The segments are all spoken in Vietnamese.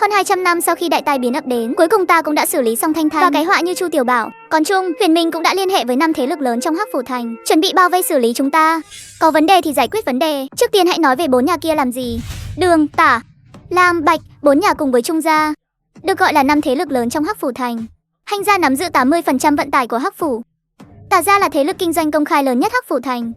Hơn 200 năm sau khi đại tai biến ập đến, cuối cùng ta cũng đã xử lý xong Thanh Thanh và cái họa như Chu Tiểu Bảo. Còn Trung, Huyền Minh cũng đã liên hệ với 5 thế lực lớn trong Hắc Phủ Thành, chuẩn bị bao vây xử lý chúng ta. Có vấn đề thì giải quyết vấn đề. Trước tiên hãy nói về 4 nhà kia làm gì. Đường, Tả, Lam, Bạch, 4 nhà cùng với Trung gia, được gọi là 5 thế lực lớn trong Hắc Phủ Thành. Hành gia nắm giữ 80% vận tải của Hắc Phủ. Tả gia là thế lực kinh doanh công khai lớn nhất Hắc Phủ Thành.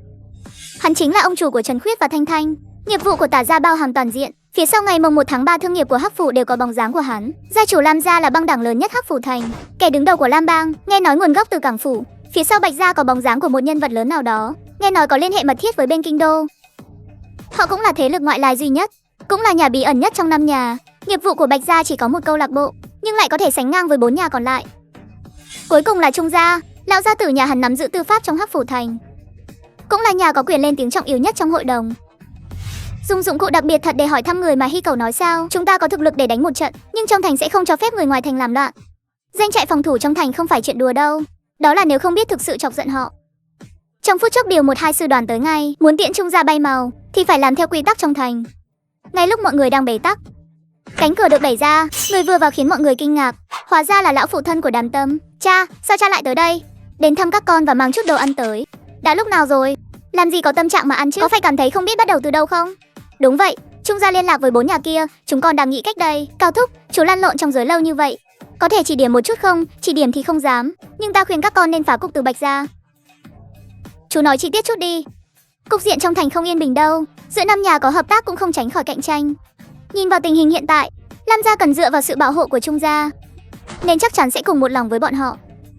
Hắn chính là ông chủ của Trần Khuyết và Thanh Thanh. Nghiệp vụ của Tả gia bao hàm toàn diện. Phía sau ngày mùng 1 tháng 3 thương nghiệp của Hắc Phủ đều có bóng dáng của hắn. Gia chủ Lam gia là băng đảng lớn nhất Hắc Phủ Thành, kẻ đứng đầu của Lam bang, nghe nói nguồn gốc từ cảng phủ. Phía sau Bạch gia có bóng dáng của một nhân vật lớn nào đó, nghe nói có liên hệ mật thiết với bên kinh đô. Họ cũng là thế lực ngoại lai duy nhất, cũng là nhà bí ẩn nhất trong 5 nhà. Nghiệp vụ của Bạch gia chỉ có một câu lạc bộ, nhưng lại có thể sánh ngang với 4 nhà còn lại. Cuối cùng là Trung gia, lão gia tử nhà hắn nắm giữ tư pháp trong Hắc Phủ Thành, cũng là nhà có quyền lên tiếng trọng yếu nhất trong hội đồng. Dùng dụng cụ đặc biệt thật để hỏi thăm người mà Hy Cẩu nói sao? Chúng ta có thực lực để đánh một trận, nhưng trong thành sẽ không cho phép người ngoài thành làm loạn. Danh trại phòng thủ trong thành không phải chuyện đùa đâu. Đó là nếu không biết thực sự chọc giận họ. Trong phút chốc điều 1-2 sư đoàn tới ngay, muốn tiễn Trung gia bay màu thì phải làm theo quy tắc trong thành. Ngay lúc mọi người đang bế tắc, cánh cửa được đẩy ra, người vừa vào khiến mọi người kinh ngạc. Hóa ra là lão phụ thân của Đàm Tâm. Cha, sao cha lại tới đây? Đến thăm các con và mang chút đồ ăn tới. Đã lúc nào rồi? Làm gì có tâm trạng mà ăn chứ? Có phải cảm thấy không biết bắt đầu từ đâu không? Đúng vậy, Trung gia liên lạc với 4 nhà kia, chúng con đang nghĩ cách đây. Cao thúc, chú lăn lộn trong giới lâu như vậy, có thể chỉ điểm một chút không? Chỉ điểm thì không dám, nhưng ta khuyên các con nên phá cục từ Bạch gia. Chú nói chi tiết chút đi. Cục diện trong thành không yên bình đâu, giữa 5 nhà có hợp tác cũng không tránh khỏi cạnh tranh. Nhìn vào tình hình hiện tại, Lam gia cần dựa vào sự bảo hộ của Trung gia, nên chắc chắn sẽ cùng một lòng với bọn họ.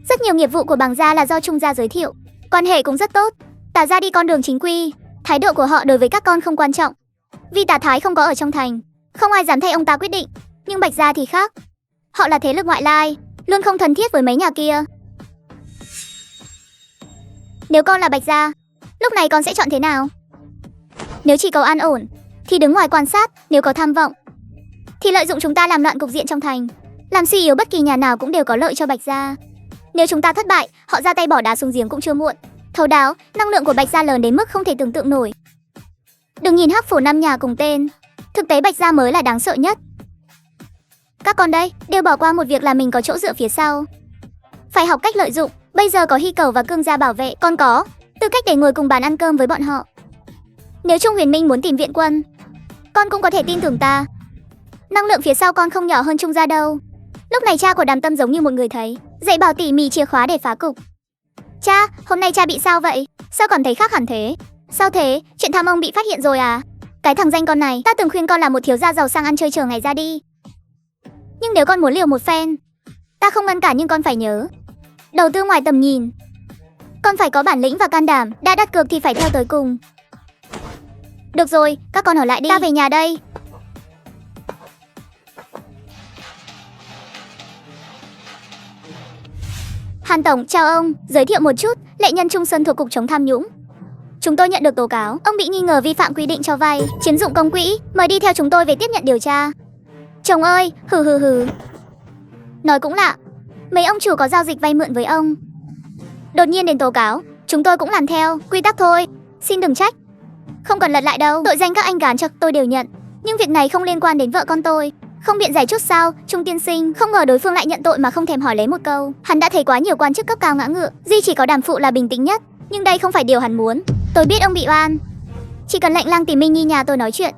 Rất nhiều nghiệp vụ của Bàng gia là do Trung gia giới thiệu, quan hệ cũng rất tốt. Tả gia đi con đường chính quy, thái độ của họ đối với các con không quan trọng. Vì Tả Thái không có ở trong thành, không ai dám thay ông ta quyết định. Nhưng Bạch gia thì khác, họ là thế lực ngoại lai, luôn không thân thiết với mấy nhà kia. Nếu con là Bạch gia, lúc này con sẽ chọn thế nào? Nếu chỉ cầu an ổn thì đứng ngoài quan sát, nếu có tham vọng thì lợi dụng chúng ta làm loạn cục diện trong thành, làm suy yếu bất kỳ nhà nào cũng đều có lợi cho Bạch gia. Nếu chúng ta thất bại, họ ra tay bỏ đá xuống giếng cũng chưa muộn. Thấu đáo, năng lượng của Bạch gia lớn đến mức không thể tưởng tượng nổi. Đừng nhìn Hắc Phủ 5 nhà cùng tên, thực tế Bạch gia mới là đáng sợ nhất. Các con đây, đều bỏ qua một việc là mình có chỗ dựa phía sau. Phải học cách lợi dụng, bây giờ có Hy Cẩu và Cương gia bảo vệ, con có tư cách để ngồi cùng bàn ăn cơm với bọn họ. Nếu Trung Huyền Minh muốn tìm viện quân, con cũng có thể tin tưởng ta. Năng lượng phía sau con không nhỏ hơn Trung gia đâu. Lúc này cha của Đàm Tâm giống như một người thấy, dạy bảo tỉ mỉ chìa khóa để phá cục. Cha, hôm nay cha bị sao vậy? Sao còn thấy khác hẳn thế? Sao thế? Chuyện tham ông bị phát hiện rồi à? Cái thằng danh con này, ta từng khuyên con là một thiếu gia giàu sang ăn chơi chờ ngày ra đi. Nhưng nếu con muốn liều một phen, ta không ngăn cản, nhưng con phải nhớ, đầu tư ngoài tầm nhìn. Con phải có bản lĩnh và can đảm, đã đặt cược thì phải theo tới cùng. Được rồi, các con ở lại đi, ta về nhà đây. Hàn Tổng, chào ông, giới thiệu một chút, lệ nhân Trung Sơn thuộc Cục chống tham nhũng. Chúng tôi nhận được tố cáo, ông bị nghi ngờ vi phạm quy định cho vay, chiếm dụng công quỹ, mời đi theo chúng tôi về tiếp nhận điều tra. Chồng ơi, hừ. Nói cũng lạ, mấy ông chủ có giao dịch vay mượn với ông, đột nhiên đến tố cáo, chúng tôi cũng làm theo, quy tắc thôi, xin đừng trách. Không cần lật lại đâu, tội danh các anh gán cho tôi đều nhận, nhưng việc này không liên quan đến vợ con tôi. Không biện giải chút sao, Trung tiên sinh? Không ngờ đối phương lại nhận tội mà không thèm hỏi lấy một câu. Hắn đã thấy quá nhiều quan chức cấp cao ngã ngựa, duy chỉ có Đàm phụ là bình tĩnh nhất, nhưng đây không phải điều hắn muốn. Tôi biết ông bị oan, chỉ cần lệnh Lăng tìm Minh Nhi nhà tôi nói chuyện,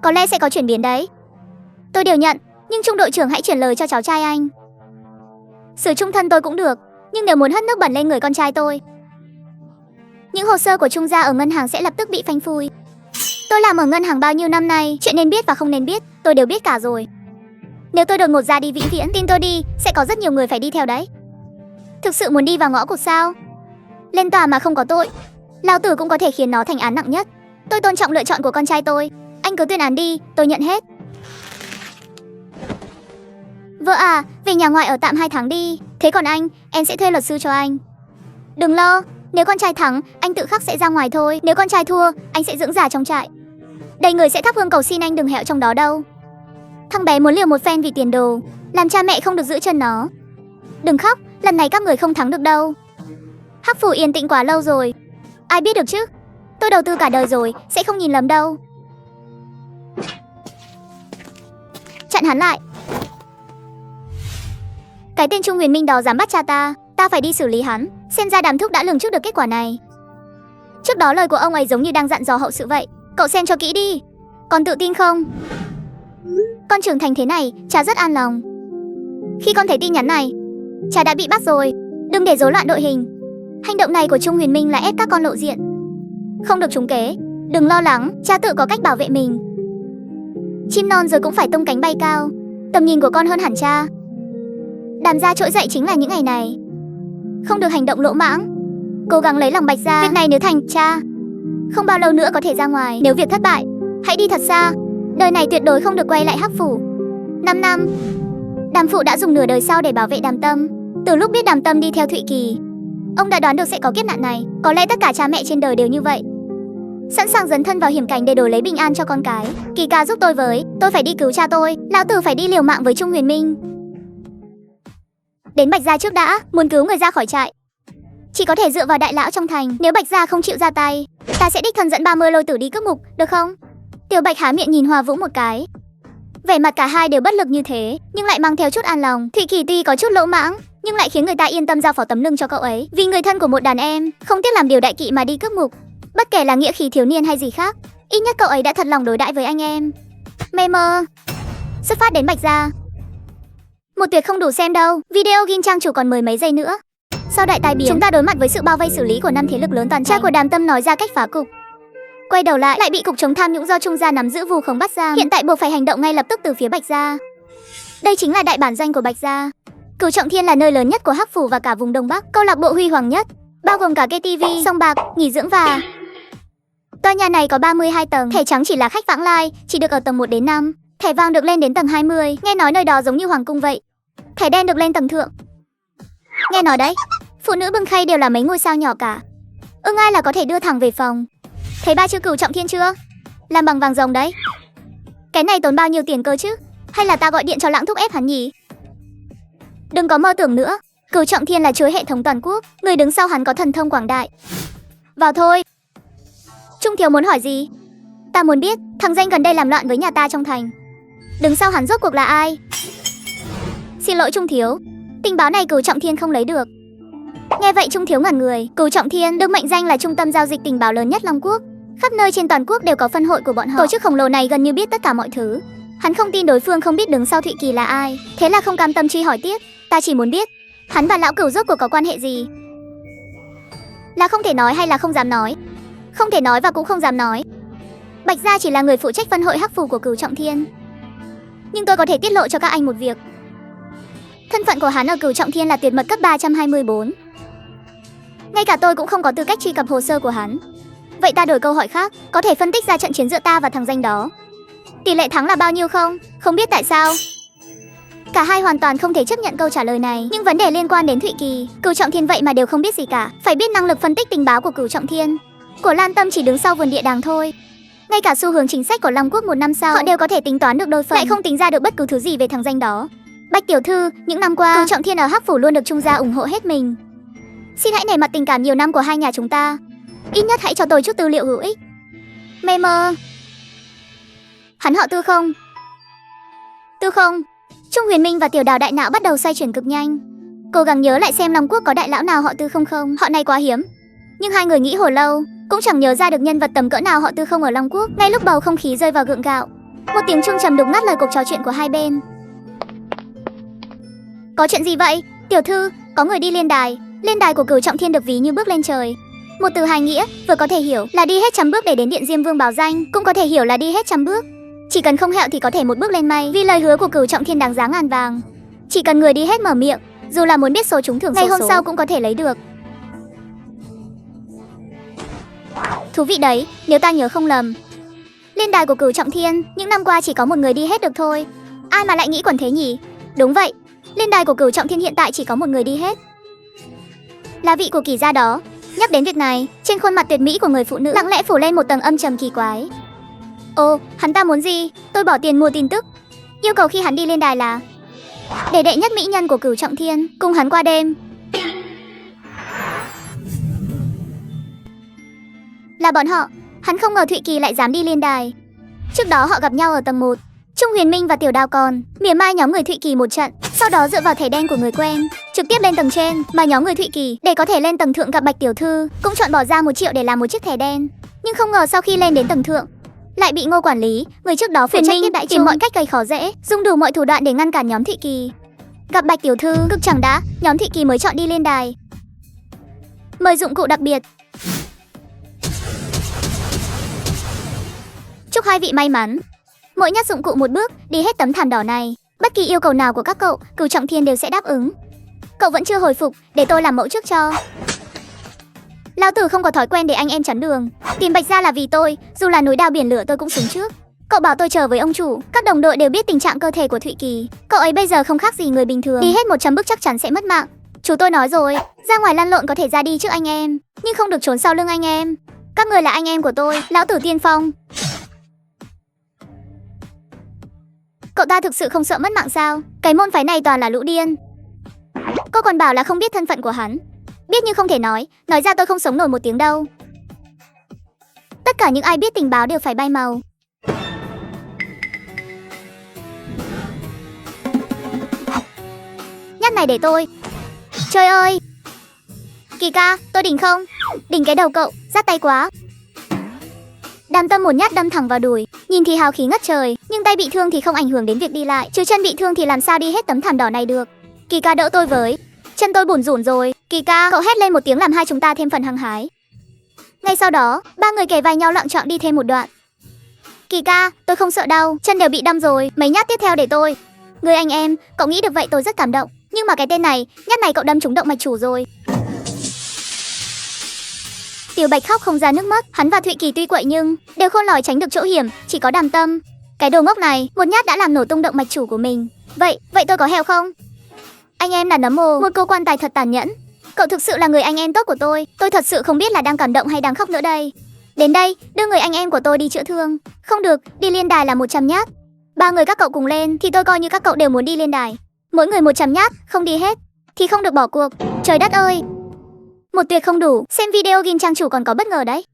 có lẽ sẽ có chuyển biến đấy. Tôi đều nhận, nhưng Trung đội trưởng hãy chuyển lời cho cháu trai anh. Xử chung thân tôi cũng được, nhưng nếu muốn hất nước bẩn lên người con trai tôi, những hồ sơ của Trung gia ở ngân hàng sẽ lập tức bị phanh phui. Tôi làm ở ngân hàng bao nhiêu năm nay, chuyện nên biết và không nên biết, tôi đều biết cả rồi. Nếu tôi đột ngột ra đi vĩnh viễn, tin tôi đi, sẽ có rất nhiều người phải đi theo đấy. Thực sự muốn đi vào ngõ cụt sao? Lên tòa mà không có tội, lao tử cũng có thể khiến nó thành án nặng nhất. Tôi tôn trọng lựa chọn của con trai tôi, anh cứ tuyên án đi, tôi nhận hết. Vợ à, về nhà ngoại ở tạm 2 tháng đi. Thế còn anh, em sẽ thuê luật sư cho anh. Đừng lo, nếu con trai thắng, anh tự khắc sẽ ra ngoài thôi. Nếu con trai thua, anh sẽ dưỡng già trong trại. Đầy người sẽ thắp hương cầu xin anh đừng hẹo trong đó đâu. Thằng bé muốn liều một phen vì tiền đồ, làm cha mẹ không được giữ chân nó. Đừng khóc, lần này các người không thắng được đâu. Hắc Phủ yên tĩnh quá lâu rồi, ai biết được chứ. Tôi đầu tư cả đời rồi, sẽ không nhìn lầm đâu. chặn hắn lại. Cái tên Trung Huyền Minh đó dám bắt cha ta phải đi xử lý hắn. Xem ra Đàm thúc đã lường trước được kết quả này. Trước đó lời của ông ấy giống như đang dặn dò hậu sự vậy. Cậu xem cho kỹ đi. Con tự tin không? Con trưởng thành thế này, cha rất an lòng. Khi con thấy tin nhắn này, cha đã bị bắt rồi. Đừng để rối loạn đội hình. Hành động này của Trung Huyền Minh là ép các con lộ diện, không được trúng kế. Đừng lo lắng, cha tự có cách bảo vệ mình. Chim non rồi cũng phải tung cánh bay cao. Tầm nhìn của con hơn hẳn cha. Đàm gia trỗi dậy chính là những ngày này. Không được hành động lỗ mãng. Cố gắng lấy lòng Bạch gia. Việc này nếu thành, cha không bao lâu nữa có thể ra ngoài. Nếu việc thất bại, hãy đi thật xa. Đời này tuyệt đối không được quay lại Hắc phủ. 5 năm, Đàm phụ đã dùng nửa đời sau để bảo vệ Đàm Tâm. Từ lúc biết Đàm Tâm đi theo Thụy Kỳ, ông đã đoán được sẽ có kiếp nạn này. Có lẽ tất cả cha mẹ trên đời đều như vậy, sẵn sàng dấn thân vào hiểm cảnh để đổi lấy bình an cho con cái. Kỳ ca giúp tôi với, tôi phải đi cứu cha tôi. Lão tử phải đi liều mạng với Trung Huyền Minh. Đến Bạch gia trước đã, muốn cứu người ra khỏi trại chỉ có thể dựa vào đại lão trong thành. Nếu Bạch gia không chịu ra tay, ta sẽ đích thân dẫn 30 lôi tử đi cướp ngục, được không? Tiểu Bạch há miệng nhìn Hoa Vũ một cái. Vẻ mặt cả hai đều bất lực như thế, nhưng lại mang theo chút an lòng. Thụy Kỳ tuy có chút lỗ mãng, nhưng lại khiến người ta yên tâm giao phó tấm lưng cho cậu ấy. Vì người thân của một đàn em, không tiếc làm điều đại kỵ mà đi cướp ngục. Bất kể là nghĩa khí thiếu niên hay gì khác, ít nhất cậu ấy đã thật lòng đối đãi với anh em. Mê mơ. Xuất phát đến Bạch gia. Một tuyệt không đủ xem đâu. Video game trang chủ còn mười mấy giây nữa. Sau đại tai biến, chúng ta đối mặt với sự bao vây xử lý của 5 thế lực lớn toàn thành. Cha của Đàm Tâm nói ra cách phá cục. Quay đầu lại bị cục chống tham nhũng do Trung gia nắm giữ vù khống bắt giam. Hiện tại buộc phải hành động ngay lập tức từ phía Bạch gia. Đây chính là đại bản doanh của Bạch gia. Cửu Trọng Thiên là nơi lớn nhất của Hắc phủ và cả vùng Đông Bắc, câu lạc bộ huy hoàng nhất, bao gồm cả KTV, sông bạc, nghỉ dưỡng và tòa nhà này có 32 tầng. Thẻ trắng chỉ là khách vãng lai, chỉ được ở tầng 1 đến 5. Thẻ vàng được lên đến tầng 20. Nghe nói nơi đó giống như hoàng cung vậy. Thẻ đen được lên tầng thượng. Nghe nói đấy, phụ nữ bưng khay đều là mấy ngôi sao nhỏ cả. Ai là có thể đưa thẳng về phòng. Thấy ba chữ Cửu Trọng Thiên chưa? Làm bằng vàng rồng đấy. Cái này tốn bao nhiêu tiền cơ chứ? Hay là ta gọi điện cho Lãng thúc ép hắn nhỉ? Đừng có mơ tưởng nữa. Cửu Trọng Thiên là chuỗi hệ thống toàn quốc, người đứng sau hắn có thần thông quảng đại. Vào thôi. Trung thiếu muốn hỏi gì? Ta muốn biết thằng danh gần đây làm loạn với nhà ta trong thành, đứng sau hắn rốt cuộc là ai? Xin lỗi Trung thiếu, tình báo này Cửu Trọng Thiên không lấy được. Nghe vậy Trung thiếu ngẩn người. Cửu Trọng Thiên được mệnh danh là trung tâm giao dịch tình báo lớn nhất Long Quốc. Khắp nơi trên toàn quốc đều có phân hội của bọn họ. Tổ chức khổng lồ này gần như biết tất cả mọi thứ. Hắn không tin đối phương không biết đứng sau Thụy Kỳ là ai, thế là không cam tâm truy hỏi tiếp. Ta chỉ muốn biết hắn và lão Cửu rốt cuộc có quan hệ gì. Là không thể nói hay là không dám nói? Không thể nói và cũng không dám nói. Bạch gia chỉ là người phụ trách phân hội Hắc phù của Cửu Trọng Thiên. Nhưng tôi có thể tiết lộ cho các anh một việc. Thân phận của hắn ở Cửu Trọng Thiên là tuyệt mật cấp 324. Ngay cả tôi cũng không có tư cách truy cập hồ sơ của hắn. Vậy ta đổi câu hỏi khác, có thể phân tích ra trận chiến giữa ta và thằng danh đó tỷ lệ thắng là bao nhiêu không? Không biết tại sao cả hai hoàn toàn không thể chấp nhận câu trả lời này. Nhưng vấn đề liên quan đến Thụy Kỳ, Cửu Trọng Thiên vậy mà đều không biết gì cả. Phải biết năng lực phân tích tình báo của Cửu Trọng Thiên, của Lan Tâm chỉ đứng sau vườn địa đàng thôi. Ngay cả xu hướng chính sách của Long Quốc 1 năm sau, họ đều có thể tính toán được đôi phần, lại không tính ra được bất cứ thứ gì về thằng danh đó. Bạch tiểu thư, những năm qua Cửu Trọng Thiên ở Hắc phủ luôn được Trung gia ủng hộ hết mình. Xin hãy nể mặt tình cảm nhiều năm của hai nhà chúng ta. Ít nhất hãy cho tôi chút tư liệu hữu ích. Mê mơ. Hắn họ Tư không? Tư không? Trung Huyền Minh và Tiểu Đào đại não bắt đầu xoay chuyển cực nhanh, cố gắng nhớ lại xem Long Quốc có đại lão nào họ Tư không không. Họ này quá hiếm. Nhưng hai người nghĩ hồi lâu cũng chẳng nhớ ra được nhân vật tầm cỡ nào họ Tư không ở Long Quốc. Ngay lúc bầu không khí rơi vào gượng gạo, một tiếng chuông trầm đục ngắt lời cuộc trò chuyện của hai bên. Có chuyện gì vậy? Tiểu thư, có người đi lên đài. Lên đài của Cửu Trọng Thiên được ví như bước lên trời. Một từ hài nghĩa, vừa có thể hiểu là đi hết trăm bước để đến điện Diêm Vương báo danh, cũng có thể hiểu là đi hết trăm bước chỉ cần không hẹo thì có thể một bước lên mây. Vì lời hứa của Cửu Trọng Thiên đáng giá ngàn vàng, chỉ cần người đi hết mở miệng, dù là muốn biết số trúng thưởng ngày hôm sau cũng có thể lấy được. Thú vị đấy, nếu ta nhớ không lầm, lên đài của Cửu Trọng Thiên những năm qua chỉ có một người đi hết được thôi. Ai mà lại nghĩ quẩn thế nhỉ? Đúng vậy, lên đài của Cửu Trọng Thiên hiện tại chỉ có một người đi hết, là vị của Kỳ gia đó. Nhắc đến việc này, trên khuôn mặt tuyệt mỹ của người phụ nữ lặng lẽ phủ lên một tầng âm trầm kỳ quái. Ồ, hắn ta muốn gì? Tôi bỏ tiền mua tin tức. Yêu cầu khi hắn đi lên đài là để đệ nhất mỹ nhân của Cửu Trọng Thiên cùng hắn qua đêm. Là bọn họ. Hắn không ngờ Thụy Kỳ lại dám đi lên đài. Trước đó họ gặp nhau ở tầng 1. Trung Huyền Minh và Tiểu Đào còn mỉa mai nhóm người Thụy Kỳ một trận, sau đó dựa vào thẻ đen của người quen trực tiếp lên tầng trên, mà nhóm người Thụy Kỳ để có thể lên tầng thượng gặp Bạch tiểu thư cũng chọn bỏ ra 1 triệu để làm một chiếc thẻ đen. Nhưng không ngờ sau khi lên đến tầng thượng lại bị Ngô quản lý, người trước đó phụ trách tiếp đãi tìm mọi cách gây khó dễ, dùng đủ mọi thủ đoạn để ngăn cản nhóm Thụy Kỳ. Gặp Bạch tiểu thư cực chẳng đã, nhóm Thụy Kỳ mới chọn đi lên đài. Mời dụng cụ đặc biệt. Chúc hai vị may mắn. Mỗi nhát dụng cụ một bước, đi hết tấm thảm đỏ này. Bất kỳ yêu cầu nào của các cậu, Cửu Trọng Thiên đều sẽ đáp ứng. Cậu vẫn chưa hồi phục, để tôi làm mẫu trước cho. Lão tử không có thói quen để anh em chắn đường. Tìm Bạch gia là vì tôi, dù là núi đao biển lửa tôi cũng xuống trước. Cậu bảo tôi chờ với ông chủ, các đồng đội đều biết tình trạng cơ thể của Thụy Kỳ. Cậu ấy bây giờ không khác gì người bình thường, đi hết 100 bước chắc chắn sẽ mất mạng. Chú tôi nói rồi, ra ngoài lăn lộn có thể ra đi trước anh em, nhưng không được trốn sau lưng anh em. Các người là anh em của tôi, lão tử tiên phong. Cậu ta thực sự không sợ mất mạng sao? Cái môn phái này toàn là lũ điên. Cô còn bảo là không biết thân phận của hắn. Biết nhưng không thể nói ra tôi không sống nổi một tiếng đâu. Tất cả những ai biết tình báo đều phải bay màu. Nhát này để tôi. Trời ơi. Kỳ ca, tôi đỉnh không? Đỉnh cái đầu cậu, rát tay quá. Đàm Tâm một nhát đâm thẳng vào đùi, nhìn thì hào khí ngất trời, nhưng tay bị thương thì không ảnh hưởng đến việc đi lại, chứ chân bị thương thì làm sao đi hết tấm thảm đỏ này được. Kỳ ca đỡ tôi với. Chân tôi bủn rủn rồi. Kỳ ca, cậu hét lên một tiếng làm hai chúng ta thêm phần hăng hái. Ngay sau đó, ba người kề vai nhau loạng choạng đi thêm một đoạn. Kỳ ca, tôi không sợ đau, chân đều bị đâm rồi, mấy nhát tiếp theo để tôi. Người anh em, cậu nghĩ được vậy tôi rất cảm động, nhưng mà cái tên này, nhát này cậu đâm trúng động mạch chủ rồi. Tiểu Bạch khóc không ra nước mắt, hắn và Thụy Kỳ tuy quậy nhưng đều khôn lỏi tránh được chỗ hiểm, chỉ có Đàm Tâm. Cái đồ ngốc này, một nhát đã làm nổ tung động mạch chủ của mình. Vậy tôi có heo không? Anh em là nấm mồ, một cô quan tài thật tàn nhẫn. Cậu thực sự là người anh em tốt của tôi thật sự không biết là đang cảm động hay đang khóc nữa đây. Đến đây, đưa người anh em của tôi đi chữa thương. Không được, đi liên đài là 100 nhát. Ba người các cậu cùng lên thì tôi coi như các cậu đều muốn đi liên đài. Mỗi người 100 nhát, không đi hết thì không được bỏ cuộc. Trời đất ơi. Một tuyệt không đủ, xem video ghi trang chủ còn có bất ngờ đấy.